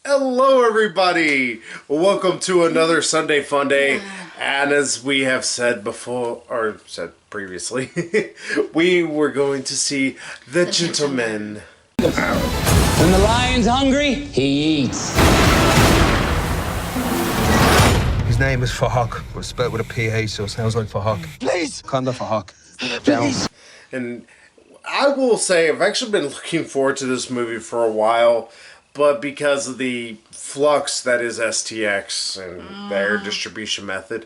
Hello, everybody. Welcome to another Sunday Funday. And as we have said before, or said previously, we were going to see The Gentleman. When the lion's hungry, he eats. His name is Fahak, but spelled with a PH, so it sounds like Fahak. Please! Kanda Fahak. Please! And I will say, I've actually been looking forward to this movie for a while, but because of the flux that is STX and their distribution method,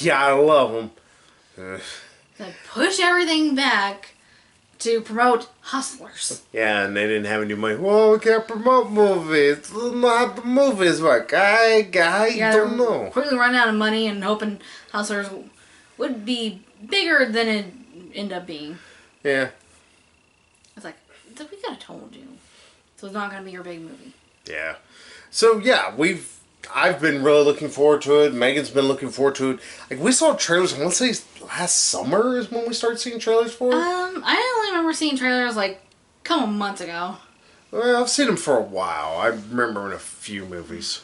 gotta love them. They push everything back to promote Hustlers. Yeah, and they didn't have any money. Well, we can't promote movies. Not the movies, what? I don't know. Quickly run out of money and hoping Hustlers would be bigger than it ended up being. Yeah. It's like, we could have told you. So it's not going to be your big movie. Yeah. So, yeah, I've been really looking forward to it. Megan's been looking forward to it. Like, we saw trailers, I want to say last summer is when we started seeing trailers for it. I only remember seeing trailers like a couple months ago. Well, I've seen them for a while. I remember in a few movies.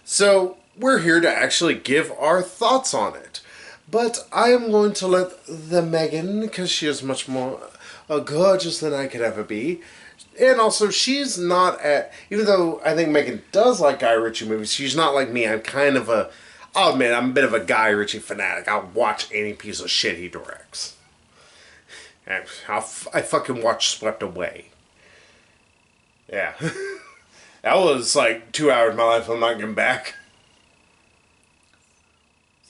So, we're here to actually give our thoughts on it. But I am going to let the Megan, because she is much more gorgeous than I could ever be. And also, she's not even though I think Megan does like Guy Ritchie movies, she's not like me. I'm kind of I'll admit, I'm a bit of a Guy Ritchie fanatic. I'll watch any piece of shit he directs. And I fucking watched Swept Away. Yeah. That was like 2 hours of my life I'm not getting back.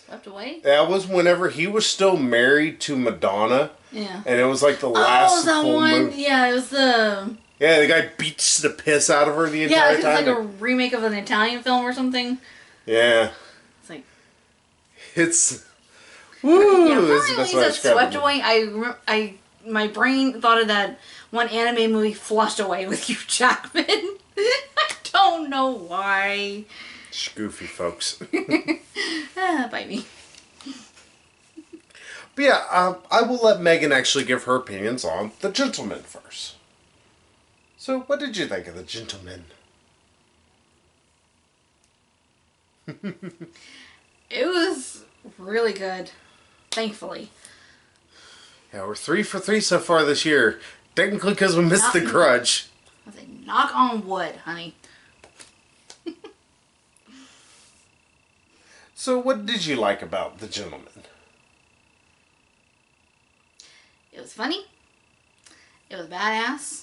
Swept Away? That was whenever he was still married to Madonna. Yeah. And it was like the last that full one? movie. Yeah, it was the... Yeah, the guy beats the piss out of her the entire time. Yeah, it's like a remake of an Italian film or something. Yeah. It's like... It's... Woo! Yeah, This is the apparently best way to that describe Swept it. Away, my brain thought of that one anime movie, Flushed Away, with Hugh Jackman. I don't know why. Goofy folks. Bite me. But yeah, I will let Megan actually give her opinions on The Gentleman first. So, what did you think of The Gentleman? It was really good, thankfully. Yeah, we're 3 for 3 so far this year. Technically because we missed The Grudge. I was like, knock on wood, honey. So, what did you like about The Gentleman? It was funny. It was badass.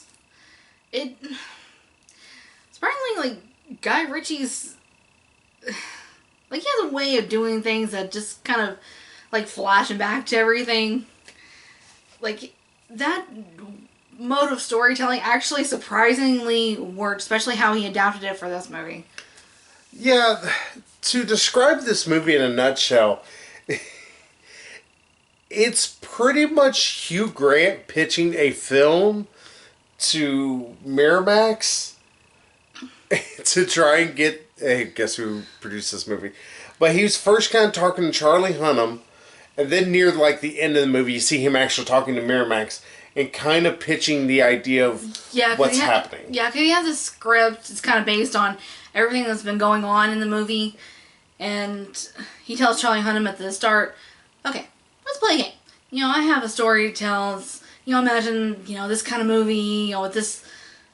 Surprisingly, like, Guy Ritchie's... Like, he has a way of doing things that just kind of, like, flashing back to everything. Like, that mode of storytelling actually surprisingly worked, especially how he adapted it for this movie. Yeah, to describe this movie in a nutshell, it's pretty much Hugh Grant pitching a film to Miramax to try and get... Hey, guess who produced this movie? But he was first kind of talking to Charlie Hunnam, and then near like the end of the movie, you see him actually talking to Miramax and kind of pitching the idea of what's happening. Yeah, because he has a script. It's kind of based on everything that's been going on in the movie. And he tells Charlie Hunnam at the start, okay, let's play a game. You know, I have a story to tell. It's, you know, imagine, you know, this kind of movie, with this,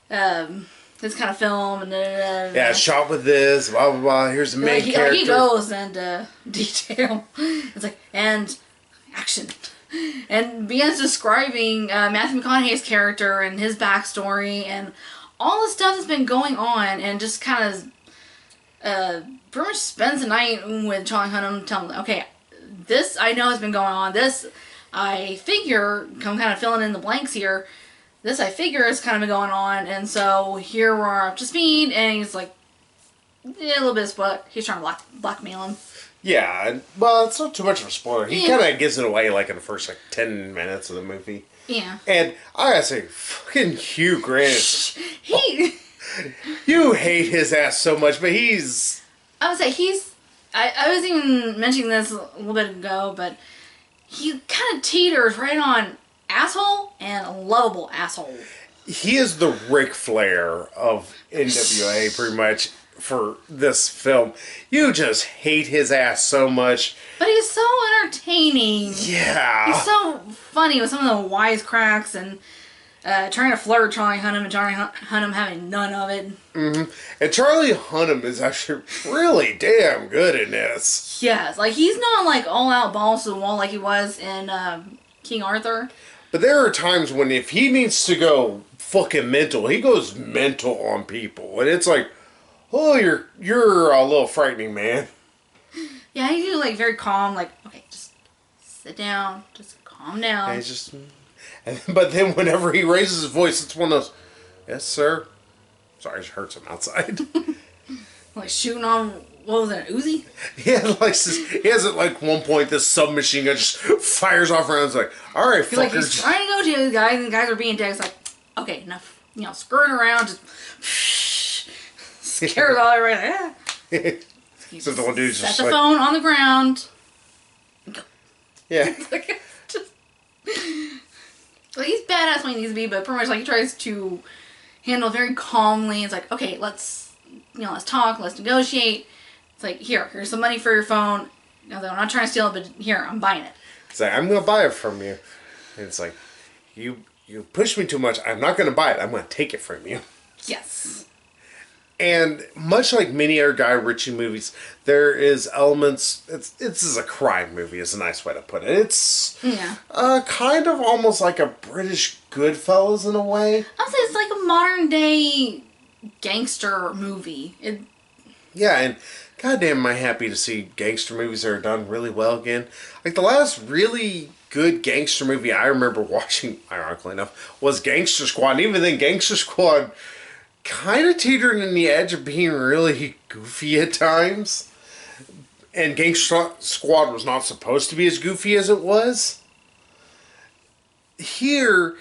this kind of film, and yeah, shot with this, blah, blah, blah. Here's the main character. He goes into detail. It's like, and action. And begins describing Matthew McConaughey's character and his backstory and all the stuff that's been going on, and just kind of pretty much spends the night with Charlie Hunnam telling him, okay, this I know has been going on. This I figure, I'm kind of filling in the blanks here. This I figure has kind of been going on, and so here we're up to speed, and he's like, yeah, a little bit of spoiler. He's trying to blackmail him. Yeah, well, it's not too much of a spoiler. He kind of gives it away like in the first 10 minutes of the movie. Yeah. And I gotta say, fucking Hugh Grant. You hate his ass so much, but he's... I would say I was even mentioning this a little bit ago, but he kind of teeters right on asshole and lovable asshole. He is the Ric Flair of NWA, pretty much, for this film. You just hate his ass so much. But he's so entertaining. Yeah. He's so funny with some of the wisecracks and trying to flirt Charlie Hunnam and Charlie Hunnam having none of it. Mm-hmm. And Charlie Hunnam is actually really damn good in this. Yes, like he's not like all out balls to the wall like he was in King Arthur. But there are times when if he needs to go fucking mental, he goes mental on people. And it's like, oh, you're a little frightening, man. Yeah, he's like very calm, like, okay, just sit down, just calm down. And he's just... But then whenever he raises his voice, it's one of those, yes, sir. Sorry, it hurts him outside. Like shooting on, what was it, an Uzi? He has at like one point this submachine gun just fires off rounds like, all right, He's like, fuckers. he's trying to go to the guys, and the guys are being dicks, like, okay, enough, skirting around, just scares all everybody, like, So the one dude's set just the like, phone on the ground. yeah. Like, he's badass when he needs to be, but pretty much like he tries to handle it very calmly. It's like, okay, let's talk, let's negotiate. It's like, here's some money for your phone. I'm not trying to steal it, but here, I'm buying it. It's like, I'm gonna buy it from you. And it's like, you push me too much. I'm not gonna buy it. I'm gonna take it from you. Yes. And much like many other Guy Ritchie movies, there is elements. This is a crime movie. Is a nice way to put it. It's kind of almost like a British Goodfellas in a way. I'll say it's like a modern day gangster movie. Yeah, and goddamn, am I happy to see gangster movies that are done really well again. Like the last really good gangster movie I remember watching, ironically enough, was Gangster Squad. And even then, Gangster Squad kind of teetering on the edge of being really goofy at times. And Gangster Squad was not supposed to be as goofy as it was. Here,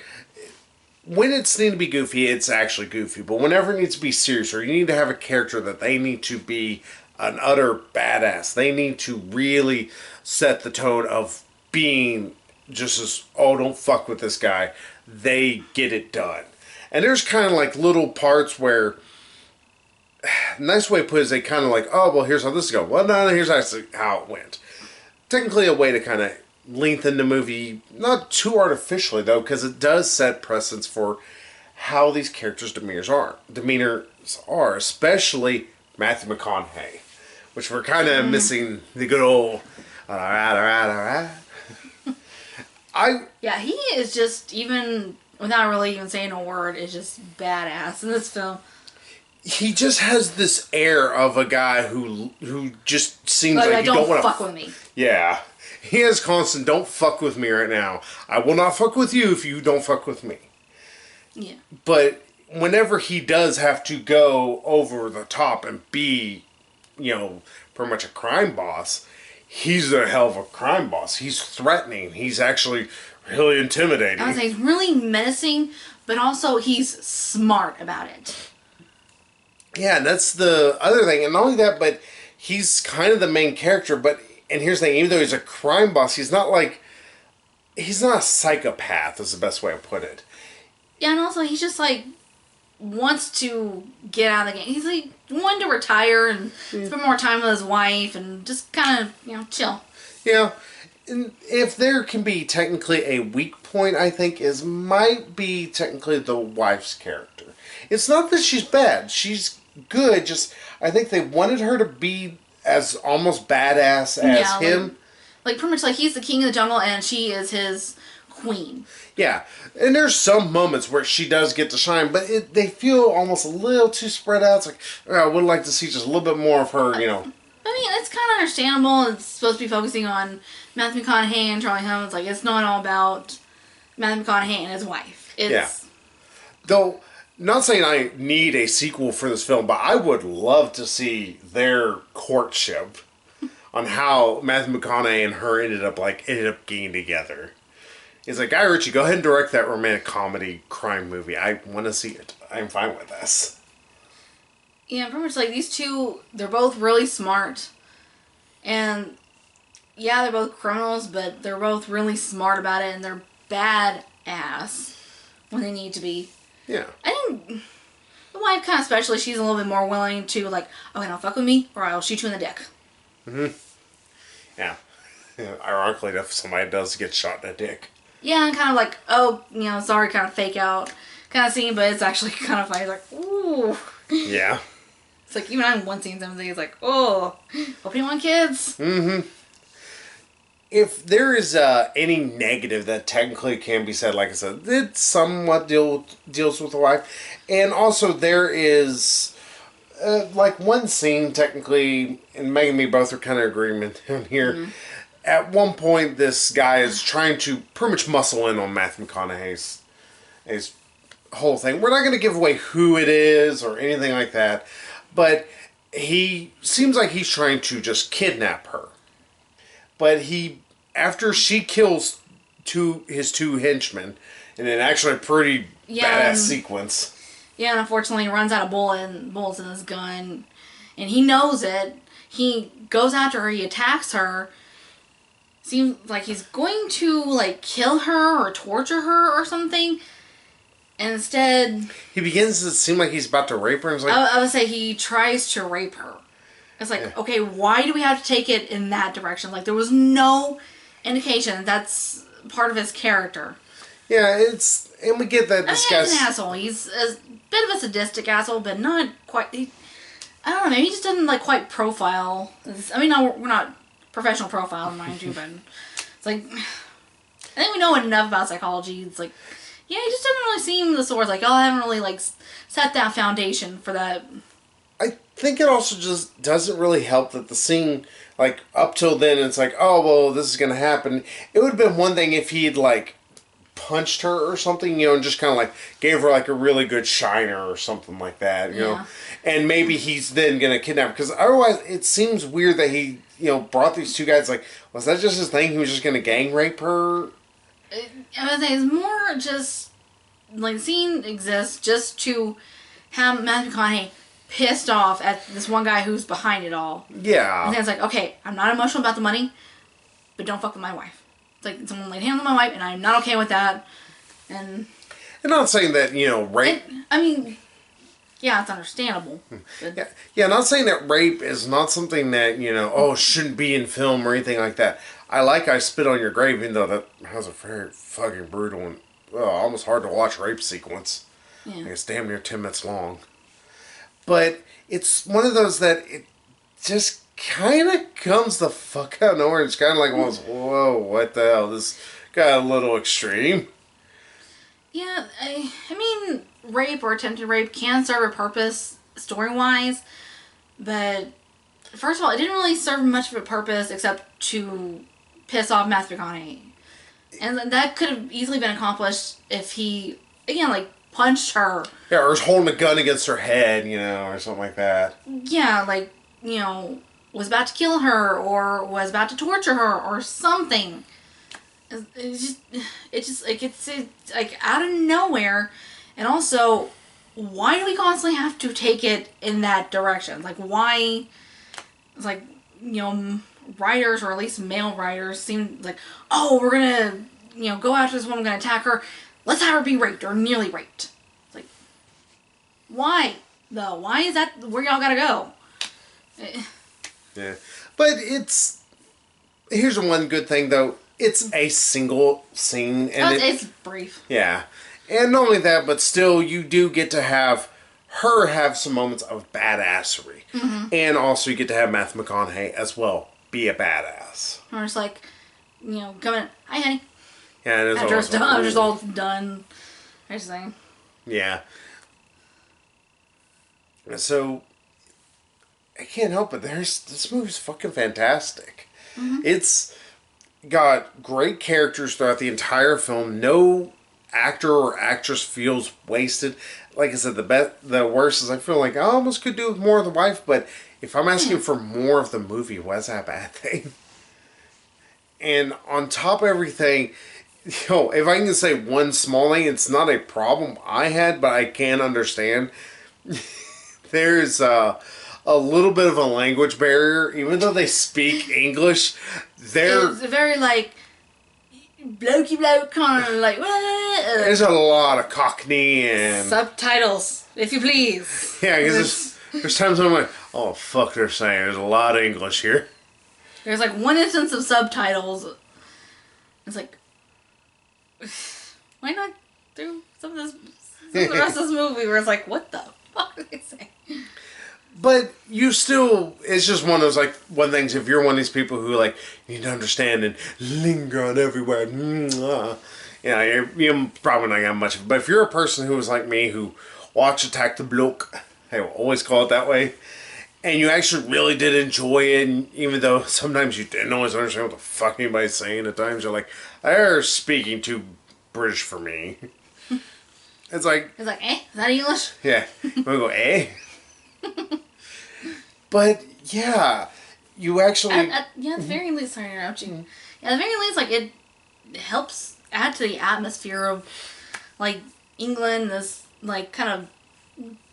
when it's need to be goofy, it's actually goofy. But whenever it needs to be serious, or you need to have a character that they need to be an utter badass, they need to really set the tone of being just as, oh, don't fuck with this guy. They get it done. And there's kind of like little parts where, nice way to put it is they kind of like, oh, well, here's how this is going. Well, no, here's actually how it went. Technically a way to kind of lengthen the movie, not too artificially, though, because it does set precedence for how these characters' demeanors are, especially Matthew McConaughey, which we're kind of missing the good old, all right. Yeah, he is just, even without really even saying a word, is just badass in this film. He just has this air of a guy who just seems like you don't want to fuck with me. Yeah, he has constant don't fuck with me right now. I will not fuck with you if you don't fuck with me. Yeah. But whenever he does have to go over the top and be, pretty much a crime boss, he's a hell of a crime boss. He's threatening. He's actually really intimidating. I would say he's really menacing, but also he's smart about it. Yeah, and that's the other thing. And not only that, but he's kind of the main character. And here's the thing, even though he's a crime boss, he's not a psychopath is the best way to put it. Yeah, and also he's just like, wants to get out of the game. He's like, wanting to retire and spend more time with his wife and just kind of, chill. Yeah. And if there can be technically a weak point, I think, might be technically the wife's character. It's not that she's bad. She's good. Just, I think they wanted her to be as almost badass as him. Like, pretty much like he's the king of the jungle and she is his queen. Yeah. And there's some moments where she does get to shine, but they feel almost a little too spread out. It's like, I would like to see just a little bit more of her, I mean, it's kind of understandable. It's supposed to be focusing on Matthew McConaughey and Charlie Hunnam. It's like, it's not all about Matthew McConaughey and his wife. Though, not saying I need a sequel for this film, but I would love to see their courtship on how Matthew McConaughey and her ended up getting together. It's like, Guy Ritchie, go ahead and direct that romantic comedy crime movie. I want to see it. I'm fine with this. Yeah, pretty much like these two, they're both really smart. And yeah, they're both criminals, but they're both really smart about it and they're badass when they need to be. Yeah. I think the wife, kind of especially, she's a little bit more willing to, like, okay, don't fuck with me, or I'll shoot you in the dick. Yeah. Ironically enough, somebody does get shot in the dick. Yeah, and kind of like, oh, sorry, kind of fake out kind of scene, but it's actually kind of funny. It's like, ooh. Yeah. It's like, even I'm one scene, something, it's like, oh, hope you want kids. If there is any negative that technically can be said, like I said, it somewhat deals with the wife. And also there is, like one scene technically, and Meg and me both are kind of agreement down here. At one point, this guy is trying to pretty much muscle in on Matthew McConaughey's his whole thing. We're not going to give away who it is or anything like that, but he seems like he's trying to just kidnap her. But after she kills his two henchmen, in an actually pretty badass sequence. Yeah, and unfortunately he runs out of bullets in his gun, and he knows it. He goes after her, he attacks her. Seems like he's going to, like, kill her or torture her or something. And instead... He begins to seem like he's about to rape her. And like, I would say he tries to rape her. It's like, okay, why do we have to take it in that direction? Like, there was no indication that's part of his character. Yeah, and we get that this guy's... He's an asshole. He's a bit of a sadistic asshole, but not quite... I don't know, maybe he just doesn't, like, quite profile... I mean, no, we're not... professional profile, mind you, but it's like, I think we know enough about psychology. It's like, yeah, he just doesn't really seem the sort of like, I haven't really, like, set that foundation for that. I think it also just doesn't really help that the scene, like, up till then, it's like, oh, well, this is going to happen. It would have been one thing if he'd, like, punched her or something, and just kind of, like, gave her, like, a really good shiner or something like that, you know? And maybe he's then going to kidnap her, because otherwise it seems weird that he... brought these two guys, like, was that just his thing? He was just going to gang rape her? I would say it's more just, like, the scene exists just to have Matthew McConaughey pissed off at this one guy who's behind it all. Yeah. And then it's like, okay, I'm not emotional about the money, but don't fuck with my wife. It's like, someone laid hands on my wife, and I'm not okay with that. And not saying that, rape... I mean... Yeah, it's understandable. But... Yeah, not saying that rape is not something that, shouldn't be in film or anything like that. I Spit on Your Grave, even though that has a very fucking brutal and almost hard to watch rape sequence. Yeah. It's damn near 10 minutes long. But it's one of those that it just kind of comes the fuck out of nowhere. It's kind of like almost, whoa, what the hell? This got a little extreme. Yeah, I mean... rape or attempted rape can serve a purpose story-wise, but first of all, it didn't really serve much of a purpose except to piss off Matthew McConaughey. And that could have easily been accomplished if he, again, like, punched her. Yeah, or was holding a gun against her head, or something like that. Yeah, like, was about to kill her or was about to torture her or something. It's like out of nowhere. And also, why do we constantly have to take it in that direction? Like, why... It's like, writers, or at least male writers, seem like, oh, we're gonna, go after this woman, we're gonna attack her. Let's have her be raped or nearly raped. It's like, why, though? Why is that where y'all gotta go? Yeah. But it's... Here's the one good thing, though. It's a single scene. And it's brief. Yeah. And not only that, but still, you do get to have her have some moments of badassery. Mm-hmm. And also you get to have Matthew McConaughey as well be a badass. Or it's like, coming, hi honey. Yeah, it is. I'm just all done. I just saying. Yeah. So, I can't help it. This movie's fucking fantastic. Mm-hmm. It's got great characters throughout the entire film. No actor or actress feels wasted. Like I said, the worst is I feel like I almost could do with more of the wife, but if I'm asking for more of the movie, why is that a bad thing? And on top of everything, if I can say one small thing, it's not a problem I had, but I can understand. There's a little bit of a language barrier, even though they speak English. It's very like blokey bloke kind of like, what? There's a lot of Cockney and... Subtitles, if you please. Yeah, because there's times when I'm like, oh, fuck, they're saying there's a lot of English here. There's like one instance of subtitles. It's like, why not do some of the rest of this movie where it's like, what the fuck are they saying? But you still, it's just one of those, like, one things, if you're one of these people who, like, you need to understand and linger on every word, you're probably not going to have much of it. But if you're a person who is like me, who watched Attack the Bloke, I will always call it that way, and you actually really did enjoy it, and even though sometimes you didn't always understand what the fuck anybody's saying, at times you're like, they're speaking too British for me. It's like, is that English? Yeah. I'm going to go, eh? But, yeah, you actually... At the very least, sorry to interrupt you. At the very least, like, it helps add to the atmosphere of, like, England, this, like, kind of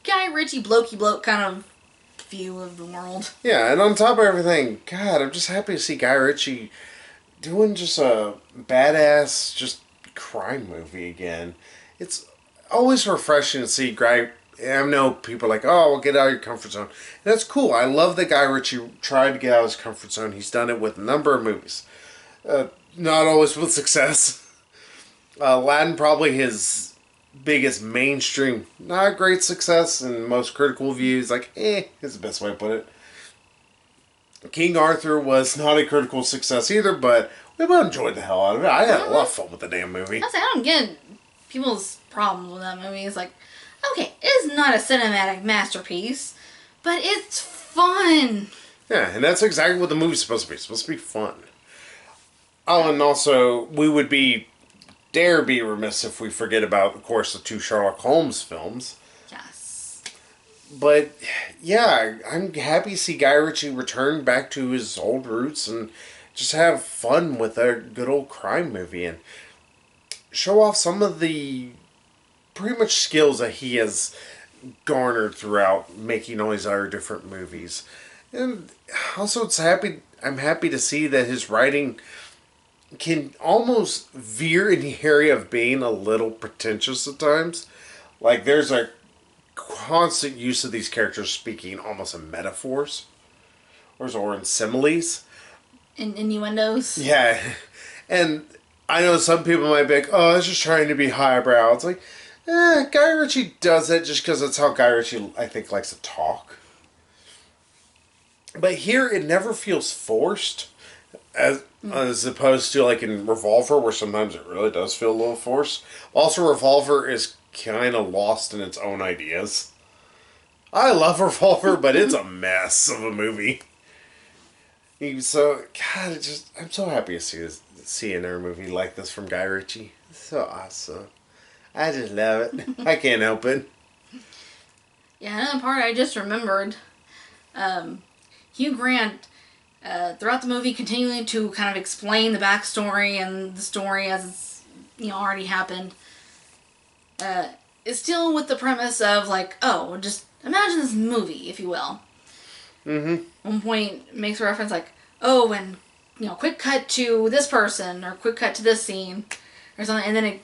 Guy Ritchie blokey bloke kind of view of the world. Yeah, and on top of everything, God, I'm just happy to see Guy Ritchie doing just a badass, just crime movie again. It's always refreshing to see Guy... I know people are like, oh, well, get out of your comfort zone. And that's cool. I love that Guy Ritchie tried to get out of his comfort zone. He's done it with a number of movies. Not always with success. Aladdin, probably his biggest mainstream, not a great success in most critical views. Like, is the best way to put it. King Arthur was not a critical success either, but we both enjoyed the hell out of it. I had a lot of fun with the damn movie. I don't get people's problems with that movie. It's like, okay, it's not a cinematic masterpiece, but it's fun. Yeah, and that's exactly what the movie's supposed to be. It's supposed to be fun. Oh, and also, we would dare be remiss if we forget about, of course, the 2 Sherlock Holmes films. Yes. But, yeah, I'm happy to see Guy Ritchie return back to his old roots and just have fun with a good old crime movie and show off some of the pretty much skills that he has garnered throughout making all these other different movies. And also I'm happy to see that his writing can almost veer in the area of being a little pretentious at times. Like, there's a constant use of these characters speaking almost in metaphors or in similes. In innuendos. Yeah. And I know some people might be like, oh, it's just trying to be highbrow. It's like, Guy Ritchie does it just because that's how Guy Ritchie, I think, likes to talk. But here, it never feels forced, as opposed to, like, in Revolver, where sometimes it really does feel a little forced. Also, Revolver is kind of lost in its own ideas. I love Revolver, but it's a mess of a movie. So, God, I'm so happy to see another movie like this from Guy Ritchie. It's so awesome. I just love it. I can't help it. Yeah, another part I just remembered. Hugh Grant, throughout the movie, continuing to kind of explain the backstory and the story as it's, already happened, is still with the premise of, like, oh, just imagine this movie, if you will. Mm-hmm. One point makes a reference like, oh, and, quick cut to this person, or quick cut to this scene, or something, and then it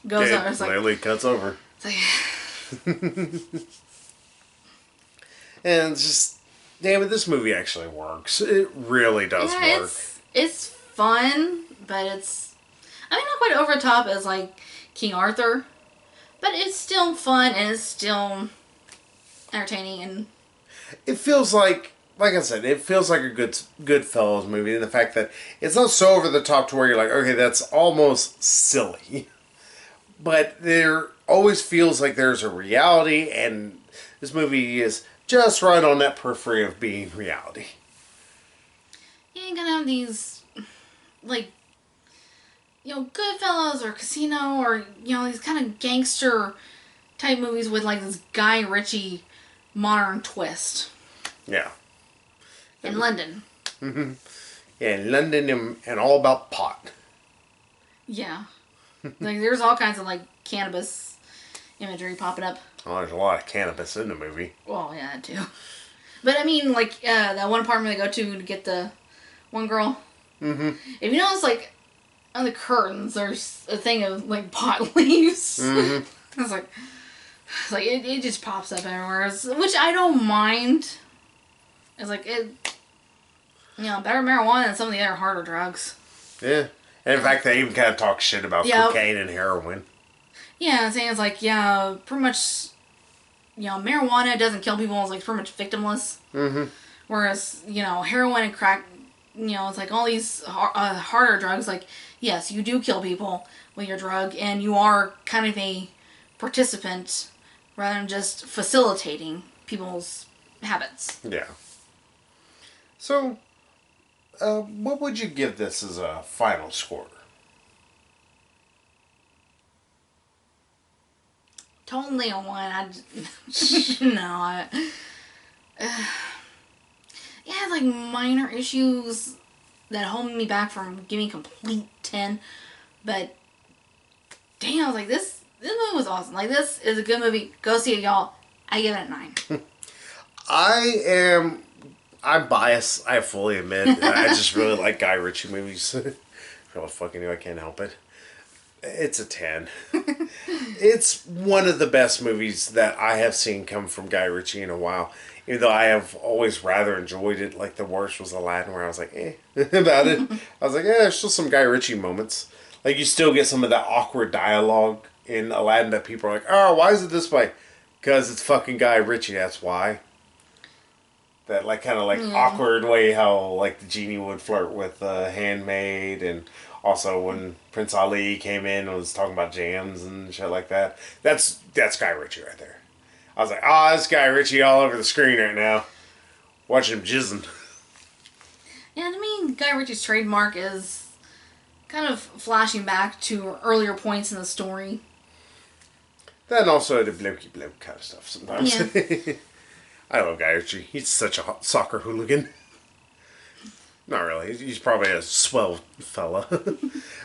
goes over. It's literally cuts over. It's like... And it's just, damn it, this movie actually works. It really does work. It's fun, but it's, not quite over the top as, like, King Arthur, but it's still fun, and it's still entertaining, and... It feels like I said, it feels like a Goodfellas movie, and the fact that it's not so over the top to where you're like, okay, that's almost silly. But there always feels like there's a reality, and this movie is just right on that periphery of being reality. You ain't gonna have these, like, Goodfellas or Casino or, these kind of gangster type movies with, like, this Guy Ritchie modern twist. Yeah. In London. Mm-hmm. Yeah, in London and all about pot. Yeah. Like, there's all kinds of, like, cannabis imagery popping up. Oh, there's a lot of cannabis in the movie. Well, yeah, that too. But, like, that one apartment they go to get the one girl. Mm-hmm. If you notice, like, on the curtains, there's a thing of like pot leaves. Mm-hmm. It's like it just pops up everywhere, which I don't mind. It's like better marijuana than some of the other harder drugs. Yeah, and in fact, they even kind of talk shit about cocaine and heroin. Yeah, I'm saying it's like pretty much. Marijuana doesn't kill people. It's like pretty much victimless. Mm-hmm. Whereas heroin and crack, it's like all these harder drugs. Like, yes, you do kill people with your drug, and you are kind of a participant rather than just facilitating people's habits. Yeah. So, what would you give this as a final score? Totally a 1. It had like minor issues that hold me back from giving complete 10. But damn, I was like, this movie was awesome. Like, this is a good movie. Go see it, y'all. I give it a 9. I'm biased. I fully admit. I just really like Guy Ritchie movies. Really fucking you, I can't help it. It's a 10. It's one of the best movies that I have seen come from Guy Ritchie in a while. Even though I have always rather enjoyed it. Like, the worst was Aladdin, where I was like, about it. I was like, there's still some Guy Ritchie moments. Like, you still get some of that awkward dialogue in Aladdin that people are like, oh, why is it this way? Because it's fucking Guy Ritchie, that's why. That, like, kind of, like, awkward way how, like, the genie would flirt with the handmaid, and also when Prince Ali came in and was talking about jams and shit like that. That's Guy Ritchie right there. I was like, that's Guy Ritchie all over the screen right now. Watching him jizzing. Yeah, to me, Guy Ritchie's trademark is kind of flashing back to earlier points in the story. Then also the blokey bloke kind of stuff sometimes. Yeah. I love Guy Ritchie. He's such a soccer hooligan. Not really. He's probably a swell fella. But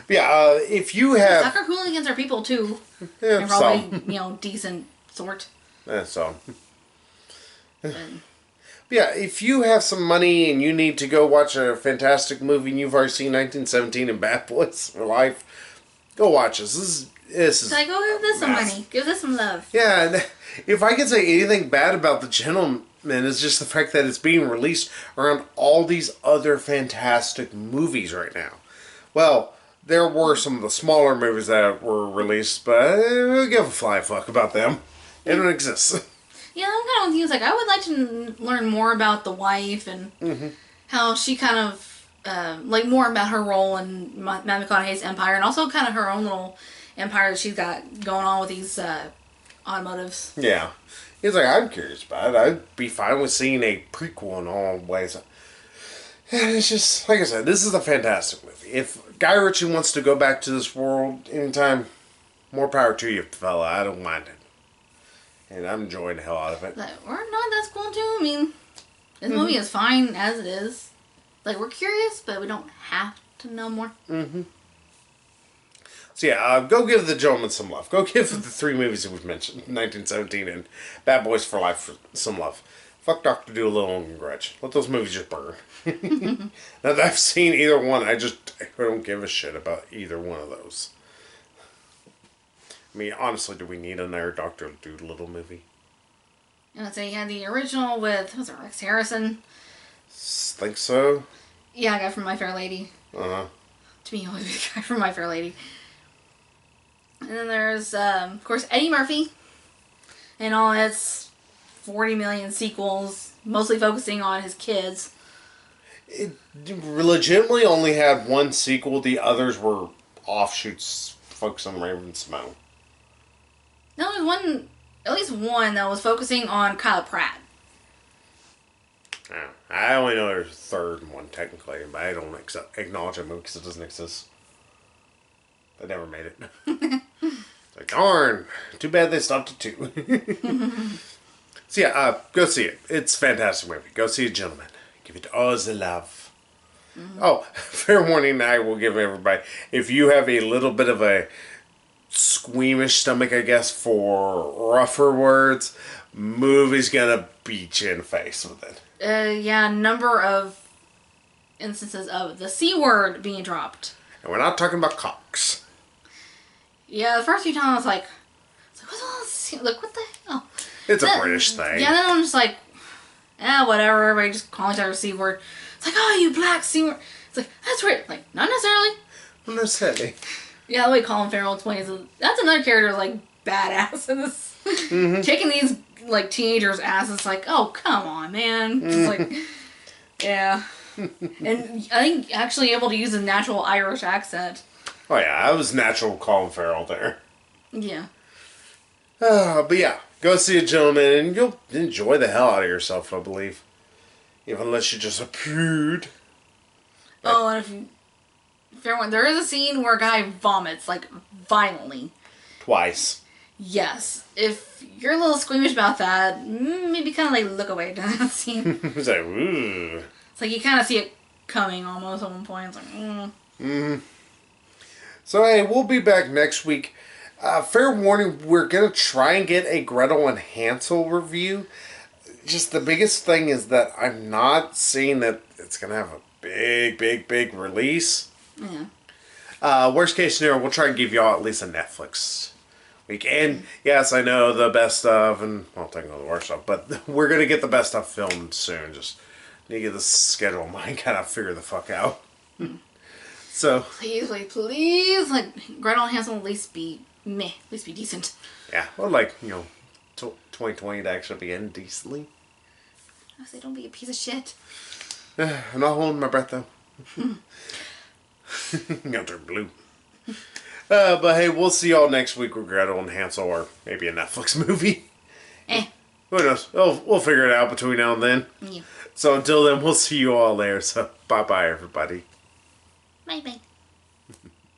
yeah, if you have... Soccer hooligans are people, too. Yeah, they're probably, decent sort. Yeah, so... Yeah, if you have some money and you need to go watch a fantastic movie and you've already seen 1917 and Bad Boys for Life, go watch this. This is so I go give this some money. Give this some love. Yeah, and if I could say anything bad about The Gentleman, it's just the fact that it's being released around all these other fantastic movies right now. Well, there were some of the smaller movies that were released, but we'll give a flying fuck about them. They don't exist. Yeah, I'm kind of with you. It's like, I would like to learn more about the wife and how she kind of, like, more about her role in Matthew McConaughey's empire, and also kind of her own little empire that she's got going on with these automotives. Yeah. He's like, I'm curious about it. I'd be fine with seeing a prequel in all ways. And it's just, like I said, this is a fantastic movie. If Guy Ritchie wants to go back to this world anytime, more power to you, fella. I don't mind it. And I'm enjoying the hell out of it. But we're not that cool, too. I mean, this movie is fine as it is. Like, we're curious, but we don't have to know more. Mm-hmm. So yeah, go give The Gentleman some love. Go give the 3 movies that we've mentioned, 1917 and Bad Boys for Life, some love. Fuck Dr. Dolittle and Grudge. Let those movies just burn. Now that I've seen either one, I don't give a shit about either one of those. I mean, honestly, do we need another Dr. Dolittle movie? And I'd say you had the original with, was it Rex Harrison? Think so. Yeah, a guy from My Fair Lady. Uh-huh. To me, always be the guy from My Fair Lady. And then there's, of course, Eddie Murphy. And all its 40 million sequels, mostly focusing on his kids. It legitimately only had one sequel. The others were offshoots focused on Raven-Symoné. No, there was one, at least one that was focusing on Kyle Pratt. Yeah, I only know there's a third one, technically, but I don't acknowledge that movie because it doesn't exist. They never made it. It's like, darn, too bad they stopped at 2. So yeah, go see it. It's a fantastic movie. Go see it, gentlemen. Give it all the love. Mm-hmm. Oh, fair warning, I will give everybody, if you have a little bit of a squeamish stomach, I guess, for rougher words, movie's gonna beat you in the face with it. Yeah, number of instances of the C word being dropped. And we're not talking about cocks. Yeah, the first few times I was like what's all this? Like, what the hell? It's a British thing. Yeah, then I'm just like, whatever. Everybody just calling each other C word. It's like, oh, you black C word. It's like, that's weird. Like, not necessarily. Not necessarily. Yeah, the way Colin Farrell explains it, that's another character like badass in this. Kicking these like teenagers' asses. Like, oh, come on, man. Just like, yeah. And I think actually able to use a natural Irish accent. Oh yeah, I was natural Colin Farrell there. Yeah. But yeah, go see a gentleman and you'll enjoy the hell out of yourself, I believe. Even unless you're just a prude. Oh, and if everyone, there is a scene where a guy vomits, like, violently. Twice. Yes. If you're a little squeamish about that, maybe kind of like look away during that scene. It's like, ooh. It's like you kind of see it coming almost at one point. It's like, So hey, we'll be back next week. Fair warning, we're going to try and get a Gretel and Hansel review. Just the biggest thing is that I'm not seeing that it's going to have a big release. yeah. Worst case scenario, we'll try and give y'all at least a Netflix week. And yes, I know the best of, and well, technically the worst of, but we're going to get the best of filmed soon. Just need to get the schedule of mine kind of figure the fuck out. So Please, like, Gretel and Hansel at least be meh, at least be decent. yeah, or like, 2020 to actually begin decently. I say don't be a piece of shit. I'm not holding my breath though. Got turn blue. But hey, we'll see y'all next week with Gretel and Hansel, or maybe a Netflix movie. Who knows? We'll figure it out between now and then. Yeah. So until then, we'll see you all there. So bye bye, everybody. Bye bye.